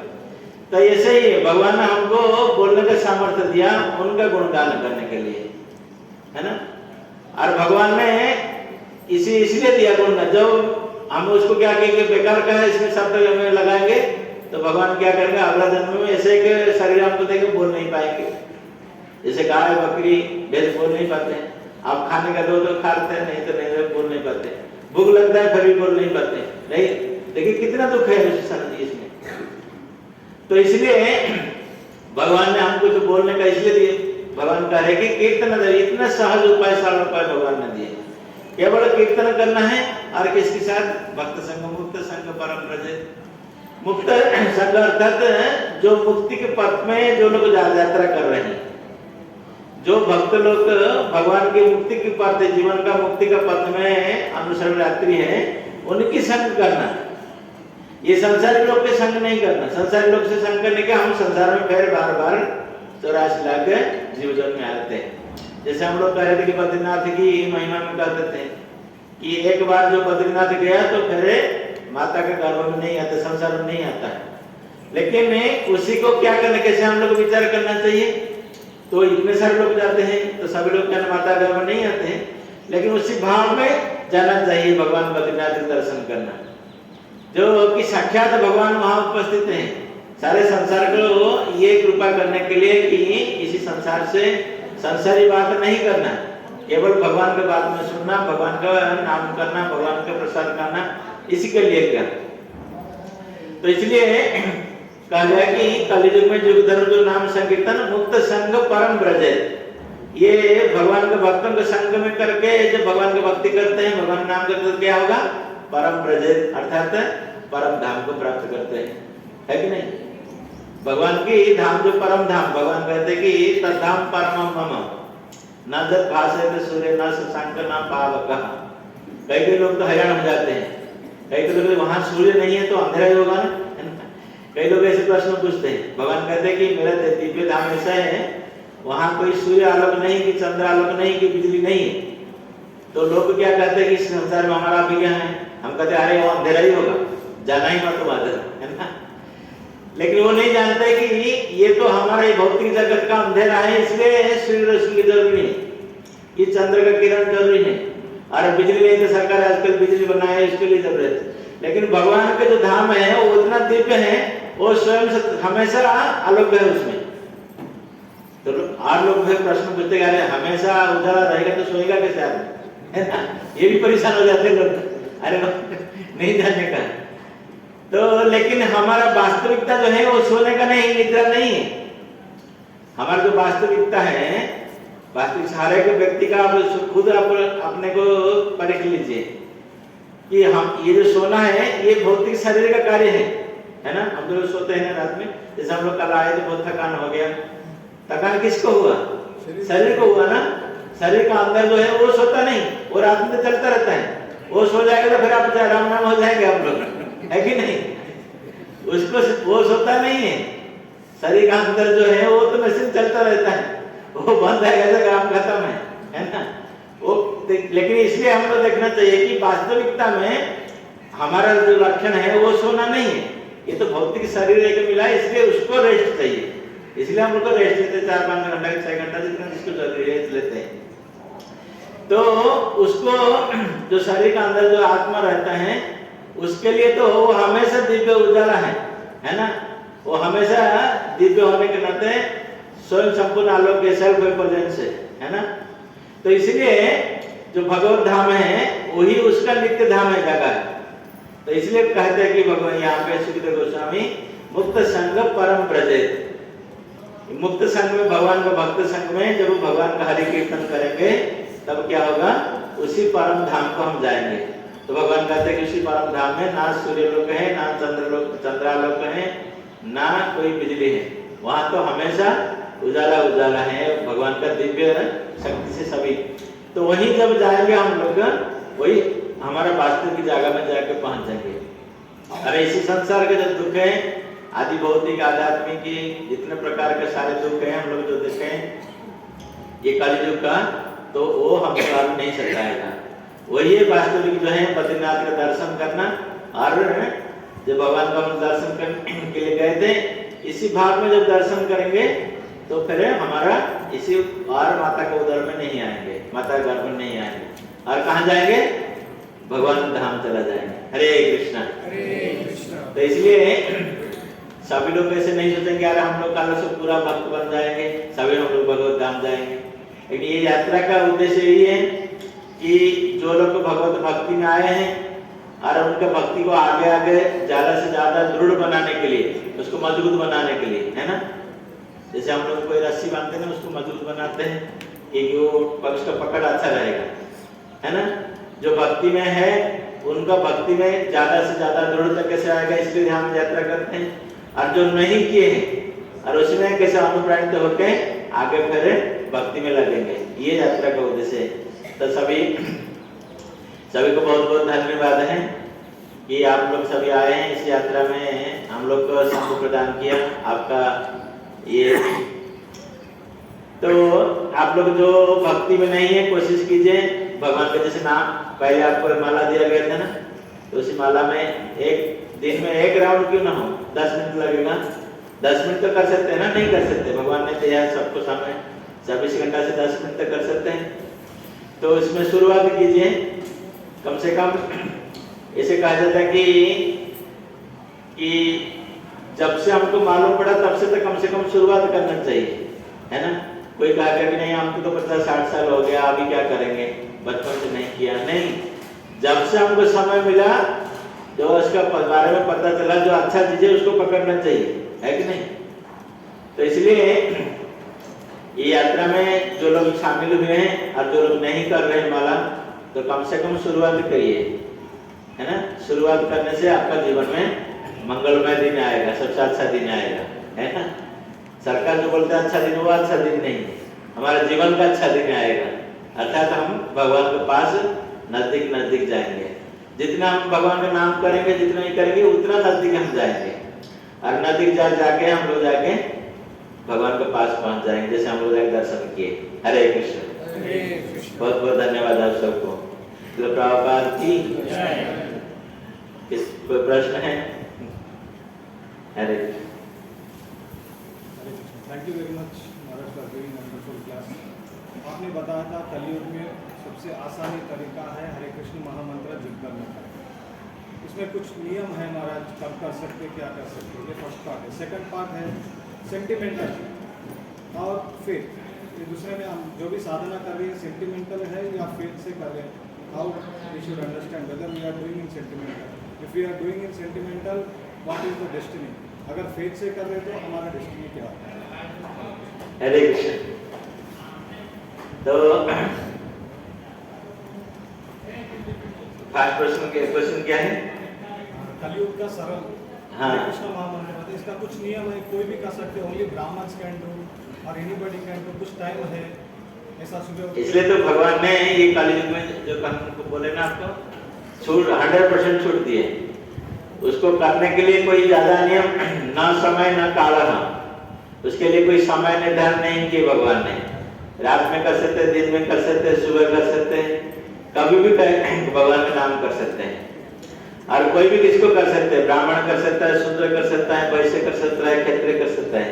तो ऐसे ही भगवान ने हमको बोलने का सामर्थ्य दिया उनका गुणगान करने के लिए, है ना। और भगवान ने इसलिए दिया गुणगान, जब हम उसको क्या कहेंगे बेकार का है इसमें शब्द में लगाएंगे तो भगवान क्या करेंगे? अगला जन्म में ऐसे के शरीर हमको देके बोल नहीं पाएंगे। जैसे गाय बकरी भैंस बोल नहीं पाते, आप खाने का दो तो खाते हैं, नहीं तो नहीं बोल नहीं पाते, भूख लगता है फिर भी बोल नहीं पाते। नहीं, देखिए कितना दुख है इसमें। तो इसलिए भगवान ने हमको जो बोलने का इसलिए दिए, भगवान कह रहे कि कीर्तन, इतना सहज उपाय, सरल उपाय भगवान ने दिए। केवल कीर्तन करना है और किसके साथ? भक्त संग, मुक्त संग, परम ब्रज। मुक्त संग अर्थात जो मुक्ति के पथ में जो लोग यात्रा कर रहे हैं, जो भक्त लोग भगवान की मुक्ति के पथ, जीवन का मुक्ति का पथ में अनुसरण यात्री है, उनकी संग करना। ये संसारी लोग के संग नहीं करना। संसारी लोग से संग करने के हम संसार में फिर बार बार 84 लाख जीवन में आते हैं। जैसे हम लोग कह रहे थे कि बद्रीनाथ की महिमा में कहते थे कि एक बार जो बद्रीनाथ गया तो फिर माता के गर्भ में नहीं आता, संसार में नहीं आता है। लेकिन उसी को क्या करना, कैसे हम लोग विचार करना चाहिए? तो इतने सारे लोग जाते हैं तो सभी लोग क्या माता के गर्भ में नहीं आते हैं, लेकिन उसी भाव में जाना चाहिए भगवान बद्रीनाथ के दर्शन करना, जो कि साक्षात भगवान वहां उपस्थित हैं। सारे संसार को ये कृपा करने के लिए कि इसी संसार से संसारी बात नहीं करना, केवल भगवान के बात में सुनना, भगवान का नाम करना, भगवान का प्रसाद करना, इसी के लिए क्या। तो इसलिए कहा गया कि कलियुग में युग धर्म जो नाम संकीर्तन मुक्त संग परम ब्रज, ये भगवान के भक्तों के संग में करके जब भगवान की भक्ति करते हैं, भगवान नाम करते तो क्या होगा? परम ब्रज अर्थात परम धाम को प्राप्त करते हैं, है कि नहीं। भगवान की धाम जो परम धाम, भगवान कहते कि तद्धाम परमम मम न जब भाषे सूर्य न शशांक न पावक। कई लोग तो हैरान हो जाते हैं, कई लोग वहां सूर्य नहीं है तो अंधेरा ही होगा ना। कई लोग ऐसे प्रश्न पूछते हैं। भगवान कहते हैं कि मेरा दिव्य धाम ऐसा है, वहां कोई सूर्य आलोक नहीं, कि चंद्र आलोक नहीं, कि बिजली नहीं है। तो लोग क्या कहते हैं कि संसार में हमारा अभिज्ञान है, हम कहते अरे वो अंधेरा ही होगा, जाना ही मत बात है ना। लेकिन वो नहीं जानते कि ये तो हमारे भौतिक जगत का अंधेरा है, इसलिए सूर्य रोशनी की जरूरी है, ये चंद्र का किरण जरूरी है। और बिजली नहीं तो सरकार आजकल बिजली बनाए, इसके लिए जरूरत है। लेकिन भगवान के जो धाम है वो उतना दिव्य है, वो स्वयं से हमेशा आलोक है उसमें। तो और लोग फिर प्रश्न पूछते अरे हमेशा उजाला रहेगा तो सोएगा कैसे आदमी, है ना। ये भी परेशान हो जाते लोग, अरे नहीं जानने का। तो लेकिन हमारा वास्तविकता जो है वो सोने का नहीं, निद्रा नहीं है। हमारा जो वास्तविकता है, वास्तविक हर एक व्यक्ति का आप खुद अपने को परख लीजिए कि हम ये जो सोना है ये भौतिक शरीर का कार्य है ना। हम जो सोते हैं रात में, जैसे हम लोग कल आए तो बहुत थकान हो गया, थकान किसको हुआ? शरीर को हुआ ना। शरीर का अंदर जो है वो सोता नहीं, वो रात में तो चलता रहता है। वो सो जाएगा तो फिर आप आराम नाम हो जाएंगे आप लोग, है कि नहीं। उसको वो सोता नहीं है, शरीर का अंदर जो है वो तो मशीन चलता रहता है, वो बंद है ऐसा काम खत्म है ना। वो लेकिन इसलिए हमको देखना चाहिए कि वास्तविकता में हमारा जो लक्षण है वो सोना नहीं है, ये तो भौतिक शरीर एक मिला है, इसलिए उसको रेस्ट चाहिए, इसलिए हम लोग को रेस्ट लेते हैं 4-5 घंटा 6 घंटा जितना जिसको जरूरी है लेते हैं। तो उसको जो शरीर का अंदर जो आत्मा रहता है उसके लिए तो वो हमेशा दिव्य उजाला है ना, वो हमेशा दिव्य होने के नाते स्वयं संपूर्ण आलोक के सेल्फ एफल्जेंस है ना। तो इसलिए जो भगवत धाम है वही उसका नित्य धाम है, जगह है। तो इसलिए कहते हैं कि भगवान यहाँ पे सुखदेव गोस्वामी मुक्त संग परम ब्रजेत, मुक्त संग में भगवान का भक्त संग में जब भगवान का हरि कीर्तन करेंगे तब क्या होगा, उसी परम धाम को हम जाएंगे। तो भगवान कहते हैं कि उसी परम धाम में ना सूर्यलोक है, ना चंद्रालोक है, ना कोई बिजली है, वहां तो हमेशा उजाला उजाला है भगवान का दिव्य शक्ति से सभी। तो वहीं जब जाएंगे हम लोग, वही हमारा वास्तविक जगह में जाके पहुंच जाएंगे। अरे इसी संसार के जो दुख है, आदि भौतिक आध्यात्मिक की जितने प्रकार के सारे दुख है हम लोग जो देखें ये कलियुग का, तो वो हम कर नहीं सकाएगा। वही वास्तविक जो है बद्रीनाथ का दर्शन करना, और जब भगवान का हम दर्शन करने के लिए गए थे, इसी भाग में जब दर्शन करेंगे तो फिर हमारा इसी और माता के उदर में नहीं आएंगे, माता गर्भ में नहीं आएंगे, और कहाँ जाएंगे, भगवान धाम चला जाएंगे। हरे कृष्णा हरे कृष्णा। तो इसलिए सभी लोग ऐसे नहीं सोचेंगे यार हम लोग कल से पूरा भक्त बन जाएंगे, सभी हम लोग भगवत धाम जाएंगे। लेकिन ये यात्रा का उद्देश्य यही है कि जो लोग भगवत भक्ति में आए हैं और उनके भक्ति को आगे आगे ज्यादा से ज्यादा दृढ़ बनाने के लिए, उसको मजबूत बनाने के लिए, है ना। जैसे हम लोग कोई रस्सी बांधते हैं उसको मजबूत बनाते हैं कि वो उसका पकड़ अच्छा रहेगा, है ना। जो भक्ति में है उनका भक्ति में ज्यादा से ज्यादा दृढ़ता कैसे आएगा, इसलिए ध्यान यात्रा करते हैं। और जो नहीं किए हैं और उसमें कैसे अनुप्राणित होकर आगे फिर भक्ति में लगेंगे, ये यात्रा का उद्देश्य है। तो सभी को बहुत बहुत धन्यवाद है कि आप लोग सभी आए हैं इस यात्रा में, हम लोग को संग प्रदान किया आपका ये। तो आप लोग जो भक्ति में नहीं है कोशिश कीजिए भगवान के जैसे नाम, पहले आपको माला दिया गया था ना, तो उसी माला में एक दिन में 1 राउंड क्यों ना हो, 10 मिनट लगेगा, 10 मिनट तो कर सकते हैं ना, नहीं कर सकते, भगवान ने दिया है सबको समय, 24 घंटा से 10 मिनट तक कर सकते हैं। तो इसमें शुरुआत कीजिए, कम से कम ऐसे कहा जाता है कि जब से हमको मालूम पड़ा तब से तो कम से कम शुरुआत करना चाहिए, है ना। कोई कहा कि नहीं हमको तो 50-60 साल हो गया अभी क्या करेंगे, बचपन से नहीं किया, नहीं, जब से हमको समय मिला, जो उसका बारे में पता चला, जो अच्छा चीज है उसको पकड़ना चाहिए, है कि नहीं। तो इसलिए ये यात्रा में जो लोग शामिल हुए हैं और जो लोग नहीं कर रहे हैं माला, तो कम से कम शुरुआत करिए, है ना। शुरुआत करने से आपका जीवन में मंगलमय दिन आएगा, सबसे अच्छा दिन आएगा, है ना। सरकार जो बोलते हैं अच्छा दिन, वो अच्छा दिन नहीं, हमारा जीवन का अच्छा दिन आएगा, अर्थात हम भगवान के पास नजदीक नजदीक जाएंगे। जितना हम भगवान का नाम करेंगे, जितना ही करेंगे उतना नजदीक हम जाएंगे, और नजदीक जाके हम लोग जाके भगवान के पास पहुंच जाएंगे, जैसे हम लोग जाके दर्शन किए। हरे कृष्ण। बहुत बहुत धन्यवाद आप सबको। प्रभुपाद की किस कोई प्रश्न है? Hare Krishna. Thank you very much Maharaj for giving wonderful class. आपने बताया था कलयुग में सबसे आसानी तरीका है हरे कृष्ण महामंत्र जप करने का। इसमें कुछ नियम है महाराज, कब कर सकते, क्या कर सकते, ये फर्स्ट पार्ट है। सेकंड पार्ट है सेंटिमेंटल और फेथ। ये दूसरे में हम जो भी साधना कर रही है सेंटिमेंटल है या फेथ से कर रहे हैं, how we should understand whether we are doing in sentimental. If we are doing in sentimental, what is the destiny? अगर फेथ से कर रहे तो हमारा डेस्टिनी क्या है? हरे कृष्ण। तो फर्स्ट क्वेश्चन क्या है? कलयुग का सरल हरे कृष्ण महामंत्र, इसका कुछ नियम है, कोई भी कर सकते, ओनली ब्राह्मण्स कैन डू और एनीबॉडी कैन डू, कुछ टाइम है ऐसा सुबह। इसलिए तो भगवान ने ये कलयुग में जो हमको बोले ना, आपको छूट 100% छूट दिए, उसको करने के लिए कोई ज्यादा नियम न समय न काल, उसके लिए कोई समय निर्धारण नहीं किए भगवान ने। रात में कर सकते हैं, दिन में कर सकते हैं, सुबह कर सकते हैं, कभी भी भगवान का नाम कर सकते हैं। और कोई भी किसको कर सकते हैं, ब्राह्मण कर सकता है, शूद्र कर सकता है, वैश्य कर सकता है, क्षत्रिय कर सकता है,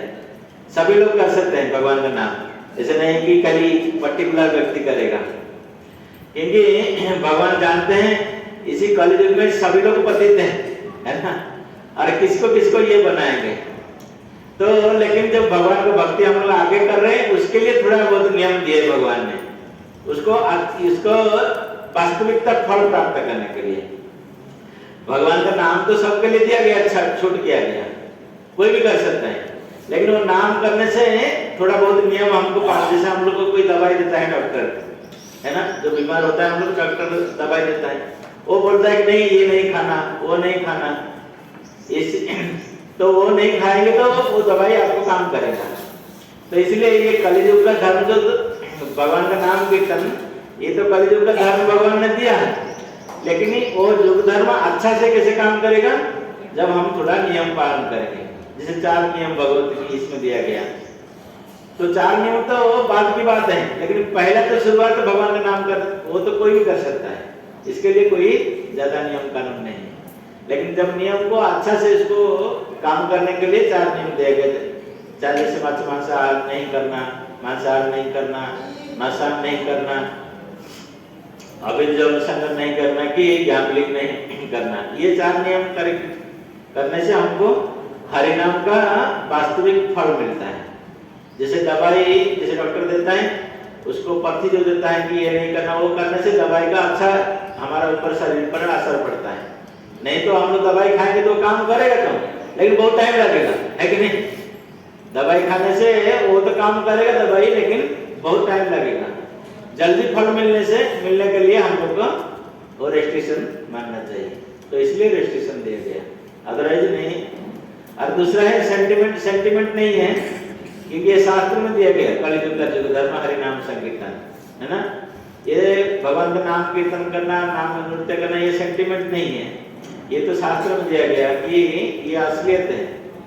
सभी लोग कर सकते हैं भगवान का नाम। ऐसे नहीं कि खाली पर्टिकुलर व्यक्ति करेगा, क्योंकि भगवान जानते हैं इसी कलयुग में सभी लोग पतित हैं, है ना, और किसको किसको ये बनाएंगे। तो लेकिन जब भगवान को भक्ति हम लोग आगे कर रहे हैं, उसके लिए थोड़ा बहुत नियम दिए भगवान ने, उसको इसको वास्तविकता फल प्राप्त करने के लिए। भगवान का नाम तो सबके लिए दिया गया, अच्छा छूट किया गया, कोई भी कर सकता है, लेकिन वो नाम करने से थोड़ा बहुत नियम हमको जैसे हम लोग को कोई दवाई देता है डॉक्टर, है ना, जो बीमार होता है हम लोग डॉक्टर दवाई देता है, वो बोलता है कि नहीं ये नहीं खाना, वो नहीं खाना, इस तो वो नहीं खाएंगे तो वो दवाई आपको काम करेगा। तो इसलिए ये कलियुग का धर्म जो भगवान का नाम कीर्तन, ये तो कलियुग का धर्म भगवान ने दिया है, लेकिन वो युग धर्म अच्छा से कैसे काम करेगा, जब हम थोड़ा नियम पालन करेंगे। जैसे 4 नियम भगवत की इसमें दिया गया, तो 4 नियम तो बाद की बात है, लेकिन पहला तो शुरुआत भगवान का नाम कर, वो तो कोई भी कर सकता है, इसके लिए कोई ज्यादा नियम कानून नहीं। लेकिन जब नियम को अच्छा से इसको काम करने के लिए 4 नियम दिए गए थे। 4 जैसे मांसाहार नहीं करना, मांसाहार नहीं करना, नशा नहीं करना, अविद्या संगत नहीं करना, कि गैम्बलिंग नहीं करना। ये 4 नियम करने से हमको हरि नाम का वास्तविक फल मिलता है। जैसे दवाई, जैसे डॉक्टर देता है, उसको पथ्य जो देता है कि ये नहीं करना, वो करने से दवाई का अच्छा हमारा ऊपर शरीर पर असर पड़ता है। नहीं तो हम लोग दवाई खाएंगे तो काम करेगा तो, लेकिन बहुत टाइम लगेगा, है कि नहीं। दवाई खाने से वो तो काम करेगा दवाई, लेकिन बहुत टाइम लगेगा। जल्दी फल मिलने के लिए हम लोग को वो रेस्ट्रिक्शन मानना चाहिए, तो इसलिए रेस्ट्रिक्शन दिया गया, अदरवाइज नहीं। और दूसरा है सेंटिमेंट नहीं है, क्योंकि ये शास्त्र में दिया गया, कलियुग का युग धर्म हरि नाम संकीर्तन, है ना। ये भगवान का नाम कीर्तन करना, नाम नृत्य करना, ये सेंटिमेंट नहीं है, ये तो शास्त्र में दिया गया कि ये असलियत है,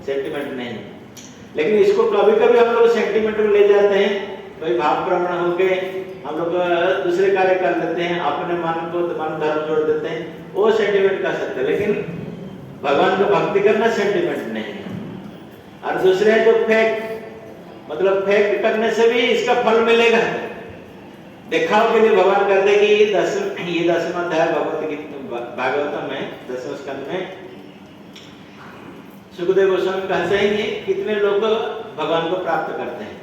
सेंटिमेंट नहीं। लेकिन इसको कभी कभी हम लोग सेंटिमेंट में ले जाते हैं, कोई भाव प्रवण होके हम लोग दूसरे कार्य कर लेते हैं, अपने मन को मन धर्म जोड़ देते हैं, वो सेंटिमेंट कर सकते हैं, लेकिन भगवान को भक्ति करना सेंटिमेंट नहीं है। और दूसरे है जो फेक, मतलब फेक करने से भी इसका फल मिलेगा। दिखाव के लिए भगवान कहते हैं कि ये 10वां अध्याय भागवतम में 10वें स्कंद में सुखदेव गोस्वामी कहते हैं कि कितने लोग भगवान को प्राप्त करते हैं।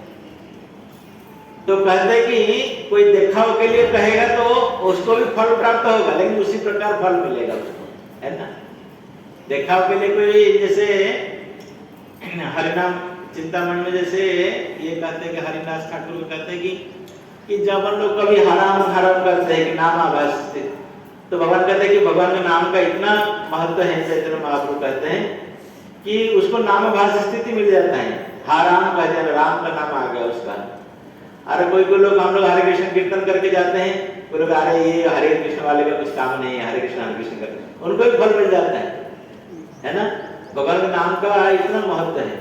तो कहते हैं कि कोई दिखाव के लिए कहेगा तो उसको भी फल प्राप्त होगा, लेकिन उसी प्रकार फल मिलेगा उसको, है ना। दिखाव के लिए कोई जैसे हरिनाम चिंतामणि में जैसे ये कहते हैं कि हरिदास ठाकुर कहते हैं कि जब हम लोग कभी हराम करते हैं कि नाम आभास, तो भगवान कहते हैं कि भगवान के नाम का इतना महत्व है, चैतन्य महाप्रभु कहते हैं कि उसको नाम आभास स्थिति मिल जाता है। हराम कहते हैं, राम का नाम आ गया उसका। अरे कोई लोग हम लोग हरे कृष्ण कीर्तन करके जाते हैं, कोई लोग अरे ये हरे कृष्ण वाले का कुछ काम नहीं है, हरे कृष्ण करते हैं, उनको भी फल मिल जाता है ना। भगवान के नाम का इतना महत्व है,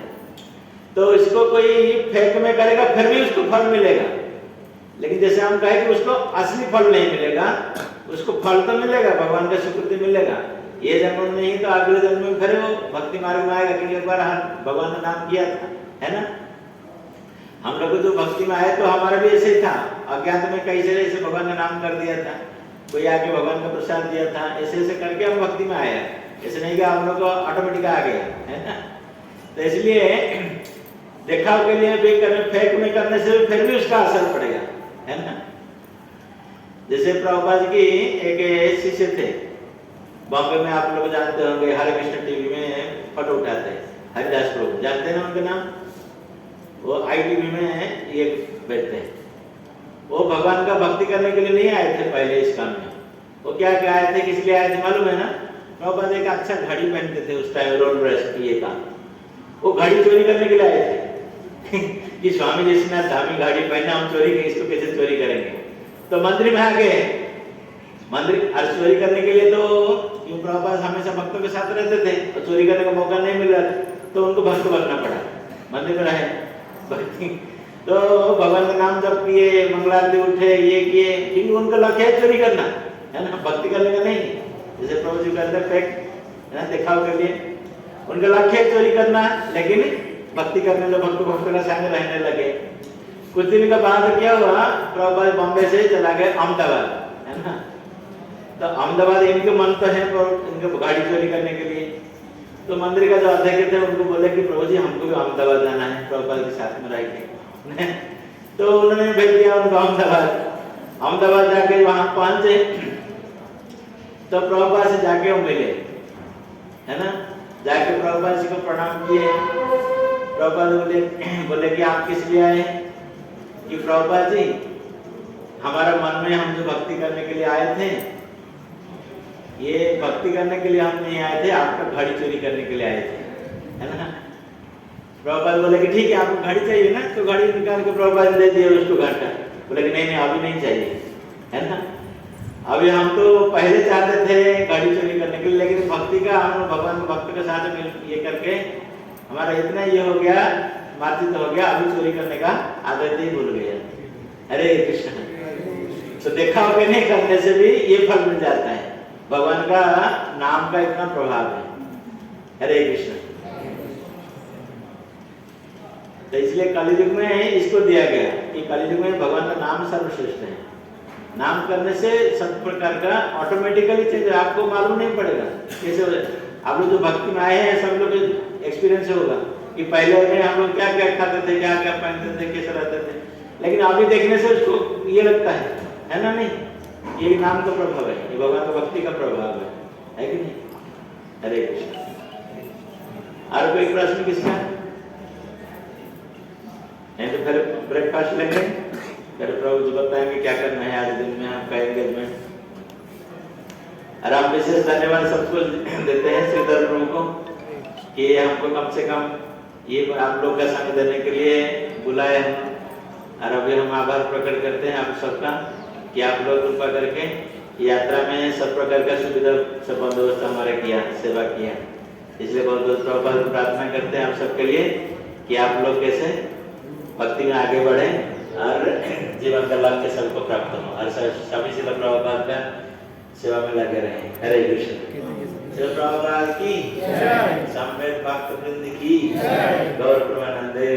तो इसको कोई फेक में करेगा फिर भी उसको फल मिलेगा। लेकिन जैसे हम कहें कि उसको असली फल नहीं मिलेगा, उसको फल तो मिलेगा, भगवान का स्वीकृति मिलेगा, ये जन्म में नहीं तो अगले जन्म में फिर वो भक्ति मार्ग में आएगा कि एक बार भगवान का नाम किया था, है ना। हम लोग जो भक्ति में आए तो हमारा भी ऐसे ही था, अज्ञात में कैसे ऐसे भगवान का नाम कर दिया था, कोई आके भगवान का प्रसाद दिया था, ऐसे ऐसे करके हम भक्ति में आए। ऐसे नहीं कि हम लोग को ऑटोमेटिक आ गया, है ना। तो इसलिए दिखाव के लिए भी करने, फेक में करने से फिर भी उसका असर पड़ेगा, है ना। जैसे प्रभुपाद की एक शिष्य थे बॉम्बे में, आप लोग जानते होंगे, हरे कृष्ण टीवी में फोटो उठाते हैं, हरिदास प्रभु, जानते हैं ना उनके नाम। वो ITV में ये बैठते हैं। वो भगवान का भक्ति करने के लिए नहीं आए थे पहले इस काम में। वो क्या क्या आए थे, किस लिए आए थे मालूम है ना। प्रभुपाद एक अच्छा घड़ी पहनते थे उस टाइम, रोल ड्रेस ये का, वो घड़ी चोरी करने के लिए आए थे कि स्वामी जी ने धामी घड़ी पहना, हम चोरी करेंगे, इसको कैसे चोरी करेंगे। तो मंदिर में आ गए, मंदिर चोरी करने के लिए तो क्यों प्रभुपाद हमेशा भक्ति भक्तों के साथ रहते थे तो चोरी करने का मौका नहीं मिल रहा था, तो उनको भक्त बनना पड़ा, मंदिर में रहे भक्ति। तो भगवान का नाम जप किए, मंगलारती उठे, ये किए, क्योंकि उनका लक्ष्य है चोरी करना, है ना, भक्ति करने का नहीं। जैसे प्रभु जी कहते हैं फेक, है ना, दिखाव के लिए उनका लक्ष्य है चोरी करना, लेकिन भक्ति करने लगे, भक्तों का संग रहने लगे। कुछ दिन का बाद क्या हुआ, प्रभुपाद बॉम्बे से चला गए अहमदाबाद, है ना। तो अहमदाबाद इनके मन तो है पर इनको गाड़ी चोरी करने के लिए, तो मंदिर का जो अध्यक्ष थे उनको बोले कि प्रभु जी हमको भी अहमदाबाद जाना है प्रभुपाद के साथ में रह के। तो उन्होंने भेज दिया उनको अहमदाबाद जाके वहां पहुंचे तो प्रभुपाद से जाके वो मिले, है ना, जाके प्रभुपाद जी को प्रणाम किए। प्रभुपाद बोले कि आप किस लिए आए? कि प्रभुपाद जी हमारा मन में हम जो भक्ति करने के लिए आए थे, ये भक्ति करने के लिए हम नहीं आए थे, आपका घड़ी चोरी करने के लिए आए थे, है ना। प्रभुपाद बोले कि ठीक है आपको घड़ी चाहिए ना, तो घड़ी निकाल के प्रभुपाद दे दिए उसको घंटा। बोले कि नहीं अभी नहीं चाहिए, है ना, अभी हम तो पहले चाहते थे घड़ी चोरी करने के लिए, लेकिन भक्ति का हम भगवान भक्त के साथ मिल ये करके हमारा इतना ये हो गया, मार्जित हो गया, अभी चोरी करने का आदत ही भूल गया। हरे कृष्ण। तो देखा हो कि नहीं करने से भी ये फल मिल जाता है, भगवान का नाम का इतना प्रभाव है। हरे कृष्ण। तो इसलिए कलयुग में इसको दिया गया कि कलयुग में भगवान का नाम सर्वश्रेष्ठ है। नाम करने से सब प्रकार का ऑटोमेटिकली चेंज, आपको मालूम नहीं पड़ेगा कैसे हो जाए। आप लोग जो भक्ति में आए हैं सब लोग एक्सपीरियंस होगा कि पहले में हम लोग क्या क्या खाते थे, क्या क्या पहनते थे, कैसे रहते थे, लेकिन अभी देखने से उसको ये लगता है ना, नहीं ये नाम का प्रभाव है, ये भगवान का भक्ति का प्रभाव है कि नहीं। हरे कृष्ण। और कोई प्रश्न किसका? नहीं तो फिर ब्रेकफास्ट लेंगे, फिर प्रभु जी बताएंगे क्या करना है आज दिन में आपका एंगेजमेंट। और आप विशेष धन्यवाद सबको देते हैं श्रीधर प्रभु को कि हमको कम से कम ये आप लोग का संग देने के लिए बुलाए हम। और अभी हम आभार प्रकट करते हैं आप सबका कि आप लोग कृपा करके यात्रा में सब प्रकार का सुविधा सब बंदोबस्त हमारे किया, सेवा किया। इसलिए बहुत बहुत प्रभुपाद प्रार्थना करते हैं आप सबके लिए कि आप लोग कैसे भक्ति में आगे बढ़े और जीवन का लक्ष्य सबको प्राप्त हो और सभी से प्रभुपाद का सेवा में लगे रहे। हरे कृष्ण। श्री प्रभुपाद की, संवेद भक्त वृंद की, गौर प्रेमानंदे।